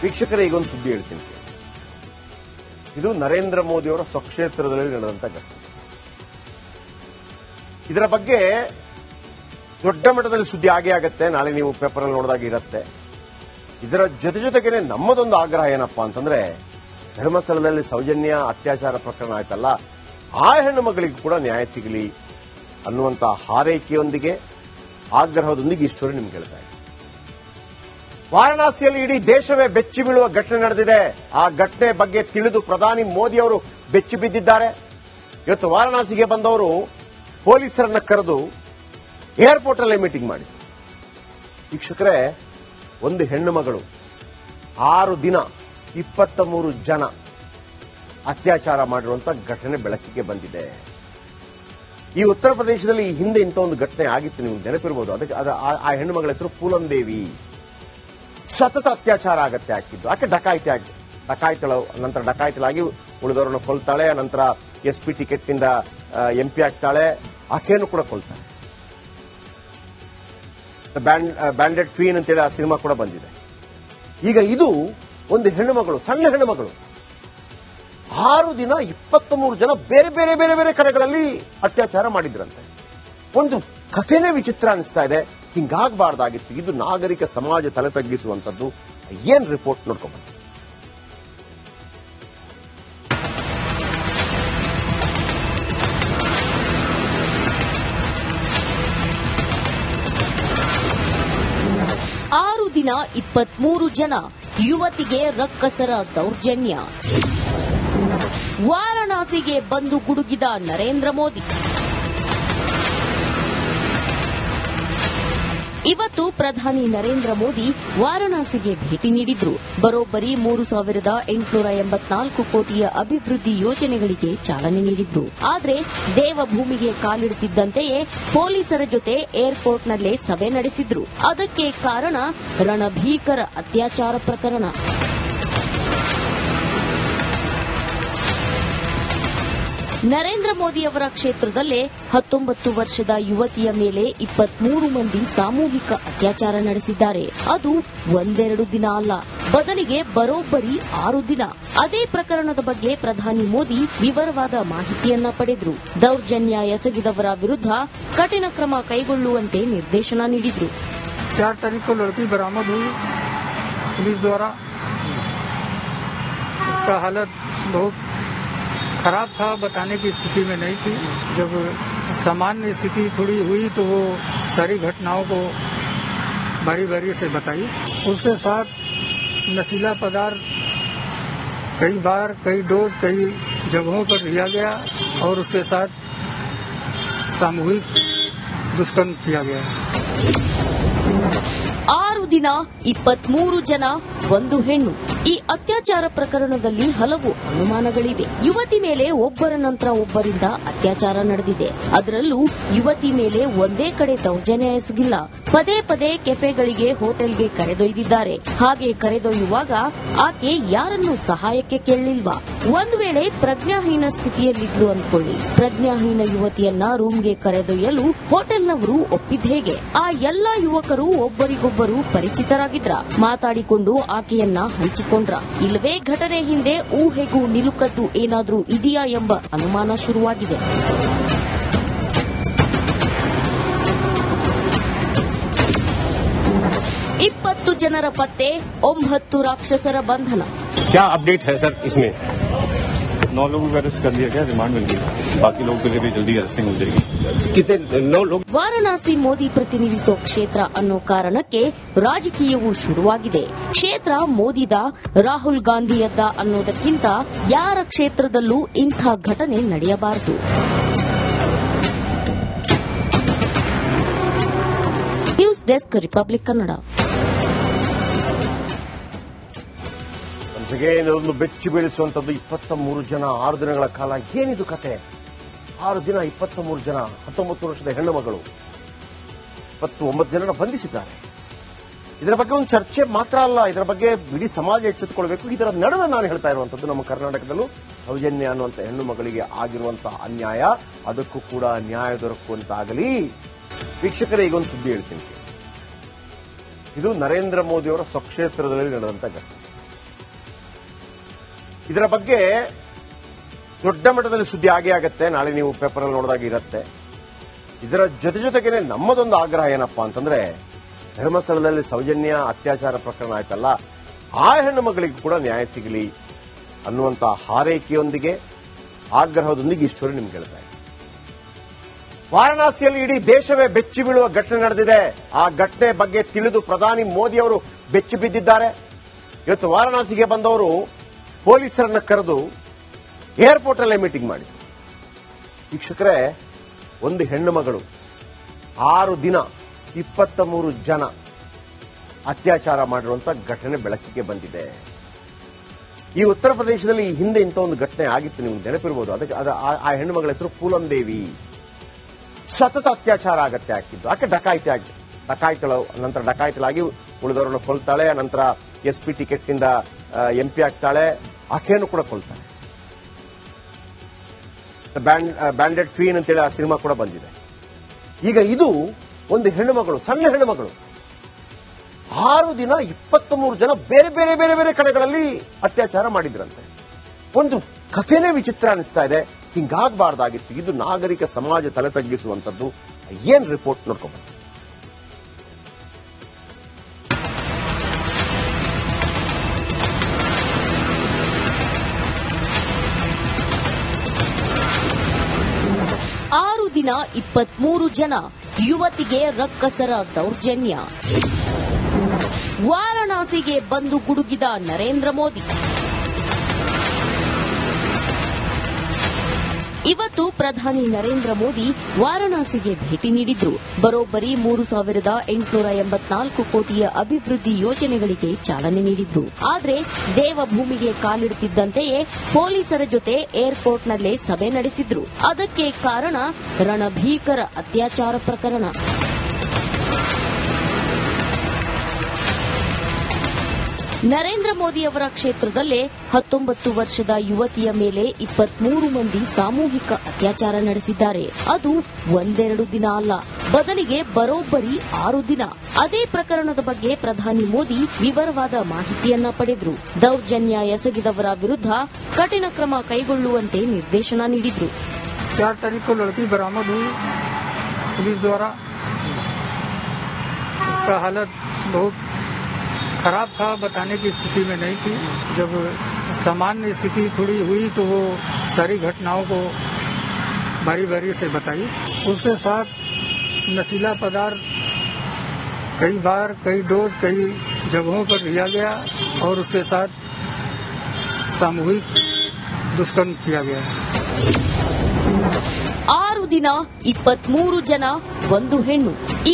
ವೀಕ್ಷಕರೇ, ಈಗೊಂದು ಸುದ್ದಿ ಹೇಳ್ತೀನಿ. ಇದು ನರೇಂದ್ರ ಮೋದಿ ಅವರ ಸ್ವಕ್ಷೇತ್ರದಲ್ಲಿ ನಡೆದಂತ ಘಟನೆ. ಇದರ ಬಗ್ಗೆ ದೊಡ್ಡ ಮಟ್ಟದಲ್ಲಿ ಸುದ್ದಿ ಆಗೇ ಆಗತ್ತೆ. ನಾಳೆ ನೀವು ಪೇಪರ್ ನೋಡಿದಾಗ ಇರುತ್ತೆ. ಇದರ ಜೊತೆಗೇನೆ ನಮ್ಮದೊಂದು ಆಗ್ರಹ ಏನಪ್ಪಾ ಅಂತಂದ್ರೆ, ಧರ್ಮಸ್ಥಳದಲ್ಲಿ ಸೌಜನ್ಯ ಅತ್ಯಾಚಾರ ಪ್ರಕರಣ ಆಯ್ತಲ್ಲ, ಆ ಹೆಣ್ಣು ಮಗಳಿಗೂ ಕೂಡ ನ್ಯಾಯ ಸಿಗಲಿ ಅನ್ನುವಂತ ಹಾರೈಕೆಯೊಂದಿಗೆ ಆಗ್ರಹದೊಂದಿಗೆ ಈ ಸ್ಟೋರಿ ನಿಮ್ಗೆ ಹೇಳ್ತಾ ಇದ್ದೀನಿ. ವಾರಣಾಸಿಯಲ್ಲಿ ಇಡೀ ದೇಶವೇ ಬೆಚ್ಚಿ ಬೀಳುವ ಘಟನೆ ನಡೆದಿದೆ. ಆ ಘಟನೆ ಬಗ್ಗೆ ತಿಳಿದು ಪ್ರಧಾನಿ ಮೋದಿ ಅವರು ಬೆಚ್ಚಿ ಬಿದ್ದಿದ್ದಾರೆ. ಇವತ್ತು ವಾರಣಾಸಿಗೆ ಬಂದವರು ಪೊಲೀಸರನ್ನ ಕರೆದು ಏರ್ಪೋರ್ಟ್ ಅಲ್ಲೇ ಮೀಟಿಂಗ್ ಮಾಡಿದ್ರು. ವೀಕ್ಷಕರೇ, ಒಂದು ಹೆಣ್ಣು ಮಗಳು 6 ದಿನ 23 ಜನ ಅತ್ಯಾಚಾರ ಮಾಡಿರುವಂತಹ ಘಟನೆ ಬೆಳಕಿಗೆ ಬಂದಿದೆ. ಈ ಉತ್ತರ ಪ್ರದೇಶದಲ್ಲಿ ಈ ಹಿಂದೆ ಇಂಥ ಒಂದು ಘಟನೆ ಆಗಿತ್ತು, ನೀವು ನೆನಪಿರಬಹುದು. ಅದಕ್ಕೆ ಆ ಹೆಣ್ಣು ಮಗಳ ಹೆಸರು ಪೂನಂ ದೇವಿ. ಸತತ ಅತ್ಯಾಚಾರ ಆಗತ್ತೆ ಆಗ್ತಿದ್ದು. ಆಕೆ ನಂತರ ಡಕಾಯಿತಳಾಗಿ ಉಳಿದವರನ್ನು ಕೊಲ್ತಾಳೆ. ನಂತರ SP ಟಿಕೆಟ್ನಿಂದ MP ಆಗ್ತಾಳೆ. ಆಕೆಯನ್ನು ಕೂಡ ಕೊಲ್ತಾಳೆ. ಬ್ಯಾಂಡೆಡ್ ಕ್ವೀನ್ ಅಂತೇಳಿ ಆ ಸಿನಿಮಾ ಕೂಡ ಬಂದಿದೆ. ಈಗ ಇದು ಒಂದು ಹೆಣ್ಣು ಮಗಳು, ಸಣ್ಣ ಹೆಣ್ಣು ಮಗಳು, 6 ದಿನ 23 ಜನ ಬೇರೆ ಬೇರೆ ಬೇರೆ ಬೇರೆ ಕಡೆಗಳಲ್ಲಿ ಅತ್ಯಾಚಾರ ಮಾಡಿದ್ರಂತೆ. ಒಂದು ಕಥೆನೇ ವಿಚಿತ್ರ ಅನಿಸ್ತಾ ಇದೆ. ಹಿಂಗಾಗಬಾರ್ದಾಗಿತ್ತು. ಇದು ನಾಗರಿಕ ಸಮಾಜ ತಲೆ ತಗ್ಗಿಸುವಂತದ್ದು. ಏನ್ ರಿಪೋರ್ಟ್ ನೋಡ್ಕೊಂಡ್ಬಂದು. 6 ದಿನ 23 ಜನ ಯುವತಿಗೆ ರಕ್ಕಸರ ದೌರ್ಜನ್ಯ. ವಾರಣಾಸಿಗೆ ಬಂದು ಗುಡುಗಿದ ನರೇಂದ್ರ ಮೋದಿ. ಇವತ್ತು ಪ್ರಧಾನಿ ನರೇಂದ್ರ ಮೋದಿ ವಾರಣಾಸಿಗೆ ಭೇಟಿ ನೀಡಿದ್ರು. ಬರೋಬ್ಬರಿ 3,884 ಕೋಟಿಯ ಅಭಿವೃದ್ಧಿ ಯೋಜನೆಗಳಿಗೆ ಚಾಲನೆ ನೀಡಿದ್ರು. ಆದರೆ ದೇವಭೂಮಿಗೆ ಕಾಲಿಡುತ್ತಿದ್ದಂತೆಯೇ ಪೊಲೀಸರ ಜೊತೆ ಏರ್ಪೋರ್ಟ್ನಲ್ಲೇ ಸಭೆ ನಡೆಸಿದ್ರು. ಅದಕ್ಕೆ ಕಾರಣ ರಣಭೀಕರ ಅತ್ಯಾಚಾರ ಪ್ರಕರಣ. ನರೇಂದ್ರ ಮೋದಿ ಅವರ ಕ್ಷೇತ್ರದಲ್ಲೇ 19 ವರ್ಷದ ಯುವತಿಯ ಮೇಲೆ 23 ಮಂದಿ ಸಾಮೂಹಿಕ ಅತ್ಯಾಚಾರ ನಡೆಸಿದ್ದಾರೆ. ಅದು ಒಂದೆರಡು ದಿನ ಅಲ್ಲ, ಬದಲಿಗೆ ಬರೋಬ್ಬರಿ 6 ದಿನ. ಅದೇ ಪ್ರಕರಣದ ಬಗ್ಗೆ ಪ್ರಧಾನಿ ಮೋದಿ ವಿವರವಾದ ಮಾಹಿತಿಯನ್ನ ಪಡೆದ್ರು. ದೌರ್ಜನ್ಯ ಎಸಗಿದವರ ವಿರುದ್ಧ ಕಠಿಣ ಕ್ರಮ ಕೈಗೊಳ್ಳುವಂತೆ ನಿರ್ದೇಶನ ನೀಡಿದ್ರು. 4 तारीख को लड़की बरामद हुई पुलिस द्वारा. उसका हालत बहुत खराब था, बताने की स्थिति में नहीं थी. जब सामान्य स्थिति थोड़ी हुई तो वो सारी घटनाओं को बारी बारी से बताई. उसके साथ नशीला पदार्थ कई बार, कई डोज, कई जगहों पर लिया गया और उसके साथ सामूहिक दुष्कर्म किया गया. 6 ದಿನ 23 ಜನ, ಒಂದು ಹೆಣ್ಣು. ಈ ಅತ್ಯಾಚಾರ ಪ್ರಕರಣದಲ್ಲಿ ಹಲವು ಅನುಮಾನಗಳಿವೆ. ಯುವತಿ ಮೇಲೆ ಒಬ್ಬರ ನಂತರ ಒಬ್ಬರಿಂದ ಅತ್ಯಾಚಾರ ನಡೆದಿದೆ. ಅದರಲ್ಲೂ ಯುವತಿ ಮೇಲೆ ಒಂದೇ ಕಡೆ ದೌರ್ಜನ್ಯ ಎಸಗಿಲ್ಲ. ಪದೇ ಪದೇ ಕೆಫೆಗಳಿಗೆ, ಹೋಟೆಲ್ಗೆ ಕರೆದೊಯ್ದಿದ್ದಾರೆ. ಹಾಗೆ ಕರೆದೊಯ್ಯುವಾಗ ಆಕೆ ಯಾರನ್ನೂ ಸಹಾಯಕ್ಕೆ ಕೇಳಲಿಲ್ವಾ? ಒಂದು ವೇಳೆ ಪ್ರಜ್ಞಾಹೀನ ಸ್ಥಿತಿಯಲ್ಲಿದ್ರು ಅಂದ್ಕೊಳ್ಳಿ. ಪ್ರಜ್ಞಾಹೀನ ಯುವತಿಯನ್ನ ರೂಮ್ಗೆ ಕರೆದೊಯ್ಯಲು ಹೋಟೆಲ್ನವರು ಒಪ್ಪಿದ ಹೇಗೆ? ಆ ಎಲ್ಲಾ ಯುವಕರು ಒಬ್ಬರಿಗೊಬ್ಬರು ಪರಿಚಿತರಾಗಿದ್ರ? ಮಾತಾಡಿಕೊಂಡು ಆಕೆಯನ್ನ ಹಂಚಿಕೊಂಡ್ರ? ಇಲ್ಲವೇ ಘಟನೆ ಹಿಂದೆ ಊಹೆಗೂ ನಿಲುಕದ್ದು ಏನಾದ್ರೂ ಇದೆಯಾ ಎಂಬ ಅನುಮಾನ ಶುರುವಾಗಿದೆ. ಇಪ್ಪತ್ತು ಜನರ ಪತ್ತೆ, 9 ರಾಕ್ಷಸರ ಬಂಧನ. क्या अपडेट है सर इसमें? 9 लोगों को अरेस्ट कर लिया गया, रिमांड मिल गई. बाकी लोगों के लिए भी जल्दी अरेस्टिंग हो जाएगी. कितने 9 लोग? ವಾರಣಾಸಿ ಮೋದಿ ಪ್ರತಿನಿಧಿಸೋ ಕ್ಷೇತ್ರ ಅನ್ನೋ ಕಾರಣಕ್ಕೆ ರಾಜಕೀಯವೂ ಶುರುವಾಗಿದೆ. ಕ್ಷೇತ್ರ ಮೋದಿದ, ರಾಹುಲ್ ಗಾಂಧಿಯದ್ದ ಅನ್ನೋದಕ್ಕಿಂತ ಯಾರ ಕ್ಷೇತ್ರದಲ್ಲೂ ಇಂಥ ಘಟನೆ ನಡೆಯಬಾರದು. News desk, Republic Kannada. ಒಂದು ಬೆಚ್ಚಿ ಬೀಳಿಸುವಂತದ್ದು 23 ಜನ 6 ದಿನಗಳ ಕಾಲ. ಏನಿದು ಕತೆ? 6 ದಿನ 23 ಜನ, 19 ವರ್ಷದ ಹೆಣ್ಣು ಮಗಳು, 29 ಜನರ ಬಂಧಿಸಿದ್ದಾರೆ. ಇದರ ಬಗ್ಗೆ ಒಂದು ಚರ್ಚೆ ಮಾತ್ರ ಅಲ್ಲ, ಇದರ ಬಗ್ಗೆ ಇಡೀ ಸಮಾಜ ಎಚ್ಚೆತ್ತುಕೊಳ್ಬೇಕು. ಇದರ ನಡುವೆ ನಾನು ಹೇಳ್ತಾ ಇರುವಂತದ್ದು, ನಮ್ಮ ಕರ್ನಾಟಕದಲ್ಲೂ ಸೌಜನ್ಯ ಅನ್ನುವಂಥ ಹೆಣ್ಣು ಮಗಳಿಗೆ ಆಗಿರುವಂತಹ ಅನ್ಯಾಯ, ಅದಕ್ಕೂ ಕೂಡ ನ್ಯಾಯ ದೊರಕುವಂತಾಗಲಿ. ವೀಕ್ಷಕರೇ, ಈಗೊಂದು ಸುದ್ದಿ ಹೇಳ್ತೀನಿ. ಇದು ನರೇಂದ್ರ ಮೋದಿ ಅವರ ಸ್ವಕ್ಷೇತ್ರದಲ್ಲಿ ನಡೆದಂತ ಘಟನೆ. ಇದರ ಬಗ್ಗೆ ದೊಡ್ಡ ಮಟ್ಟದಲ್ಲಿ ಸುದ್ದಿ ಆಗೇ ಆಗತ್ತೆ. ನಾಳೆ ನೀವು ಪೇಪರ್ ನೋಡಿದಾಗ ಇರುತ್ತೆ. ಇದರ ಜೊತೆಗೇನೆ ನಮ್ಮದೊಂದು ಆಗ್ರಹ ಏನಪ್ಪಾ ಅಂತಂದ್ರೆ, ಧರ್ಮಸ್ಥಳದಲ್ಲಿ ಸೌಜನ್ಯ ಅತ್ಯಾಚಾರ ಪ್ರಕರಣ ಆಯ್ತಲ್ಲ, ಆ ಹೆಣ್ಣು ಮಗಳಿಗೂ ಕೂಡ ನ್ಯಾಯ ಸಿಗಲಿ ಅನ್ನುವಂತ ಹಾರೈಕೆಯೊಂದಿಗೆ ಆಗ್ರಹದೊಂದಿಗೆ ಈ ಸ್ಟೋರಿ ನಿಮ್ಗೆ ಹೇಳ್ತಾ ಇದೆ. ವಾರಣಾಸಿಯಲ್ಲಿ ಇಡೀ ದೇಶವೇ ಬೆಚ್ಚಿ ಬೀಳುವ ಘಟನೆ ನಡೆದಿದೆ. ಆ ಘಟನೆ ಬಗ್ಗೆ ತಿಳಿದು ಪ್ರಧಾನಿ ಮೋದಿ ಅವರು ಬೆಚ್ಚಿ ಬಿದ್ದಿದ್ದಾರೆ. ಇವತ್ತು ವಾರಣಾಸಿಗೆ ಬಂದವರು ಪೊಲೀಸರನ್ನ ಕರೆದು ಏರ್ಪೋರ್ಟ್ ಅಲ್ಲೇ ಮೀಟಿಂಗ್ ಮಾಡಿದ್ರು. ವೀಕ್ಷಕರೇ, ಒಂದು ಹೆಣ್ಣು ಮಗಳು 6 ದಿನ 23 ಜನ ಅತ್ಯಾಚಾರ ಮಾಡಿರುವಂತ ಘಟನೆ ಬೆಳಕಿಗೆ ಬಂದಿದೆ. ಈ ಉತ್ತರ ಪ್ರದೇಶದಲ್ಲಿ ಈ ಹಿಂದೆ ಇಂಥ ಒಂದು ಘಟನೆ ಆಗಿತ್ತು, ನಿಮ್ಗೆ ನೆನಪಿರ್ಬೋದು. ಅದಕ್ಕೆ ಆ ಹೆಣ್ಣು ಮಗಳ ಹೆಸರು ಪೂಲಂ ದೇವಿ. ಸತತ ಅತ್ಯಾಚಾರ ಆಗತ್ತೆ ಆಗ್ತಿದ್ದು. ಆಕೆ ಡಕಾಯಿತಳು, ನಂತರ ಡಕಾಯಿತಳಾಗಿ ಉಳಿದವರನ್ನು ಕೊಲ್ತಾಳೆ. ನಂತರ SP ಟಿಕೆಟ್ನಿಂದ MP ಆಗ್ತಾಳೆ. ಆಕೆಯನ್ನು ಕೂಡ ಕೊಲ್ತಾಳೆ. ಬ್ಯಾಂಡೆಡ್ ಕ್ವೀನ್ ಅಂತೇಳಿ ಆ ಸಿನಿಮಾ ಕೂಡ ಬಂದಿದೆ. ಈಗ ಇದು ಒಂದು ಹೆಣ್ಣು ಮಗಳು, ಸಣ್ಣ ಹೆಣ್ಣು ಮಗಳು, 6 ದಿನ 23 ಜನ ಬೇರೆ ಬೇರೆ ಬೇರೆ ಬೇರೆ ಕಡೆಗಳಲ್ಲಿ ಅತ್ಯಾಚಾರ ಮಾಡಿದ್ರಂತೆ. ಒಂದು ಕಥೆನೇ ವಿಚಿತ್ರ ಅನಿಸ್ತಾ ಇದೆ. ಹಿಂಗಾಗಬಾರ್ದಾಗಿತ್ತು. ಇದು ನಾಗರಿಕ ಸಮಾಜ ತಲೆ ತಗ್ಗಿಸುವಂತದ್ದು. ಏನ್ ರಿಪೋರ್ಟ್ ನೋಡ್ಕೊಂಡು 6 ದಿನ 23 ಜನ ಯುವತಿಗೆ ರಕ್ಕಸರ ದೌರ್ಜನ್ಯ. ವಾರಣಾಸಿಗೆ ಬಂದು ಗುಡುಗಿದ ನರೇಂದ್ರ ಮೋದಿ. ಇವತ್ತು ಪ್ರಧಾನಿ ನರೇಂದ್ರ ಮೋದಿ ವಾರಣಾಸಿಗೆ ಭೇಟಿ ನೀಡಿದ್ರು. ಬರೋಬ್ಬರಿ 3,884 ಕೋಟಿಯ ಅಭಿವೃದ್ಧಿ ಯೋಜನೆಗಳಿಗೆ ಚಾಲನೆ ನೀಡಿದ್ರು. ಆದರೆ ದೇವಭೂಮಿಗೆ ಕಾಲಿಡುತ್ತಿದ್ದಂತೆಯೇ ಪೊಲೀಸರ ಜೊತೆ ಏರ್ಪೋರ್ಟ್ನಲ್ಲೇ ಸಭೆ ನಡೆಸಿದ್ರು. ಅದಕ್ಕೆ ಕಾರಣ ರಣಭೀಕರ ಅತ್ಯಾಚಾರ ಪ್ರಕರಣ. ನರೇಂದ್ರ ಮೋದಿಯವರ ಕ್ಷೇತ್ರದಲ್ಲೇ 19 ವರ್ಷದ ಯುವತಿಯ ಮೇಲೆ 23 ಮಂದಿ ಸಾಮೂಹಿಕ ಅತ್ಯಾಚಾರ ನಡೆಸಿದ್ದಾರೆ. ಅದು ಒಂದೆರಡು ದಿನ ಅಲ್ಲ, ಬದಲಿಗೆ ಬರೋಬ್ಬರಿ 6 ದಿನ. ಅದೇ ಪ್ರಕರಣದ ಬಗ್ಗೆ ಪ್ರಧಾನಿ ಮೋದಿ ವಿವರವಾದ ಮಾಹಿತಿಯನ್ನ ಪಡೆದ್ರು. ದೌರ್ಜನ್ಯ ಎಸಗಿದವರ ವಿರುದ್ಧ ಕಠಿಣ ಕ್ರಮ ಕೈಗೊಳ್ಳುವಂತೆ ನಿರ್ದೇಶನ ನೀಡಿದ್ರು. 4 तारीख को लड़की बरामद हुई पुलिस द्वारा. उसका हालत बहुत खराब था, बताने की स्थिति में नहीं थी. जब सामान्य स्थिति थोड़ी हुई तो वो सारी घटनाओं को बारी बारी से बताई. उसके साथ नशीला पदार्थ कई बार, कई डोज, कई जगहों पर लिया गया और उसके साथ सामूहिक दुष्कर्म किया गया. 6 ದಿನ 23 ಜನ, ಒಂದು ಹೆಣ್ಣು. ಈ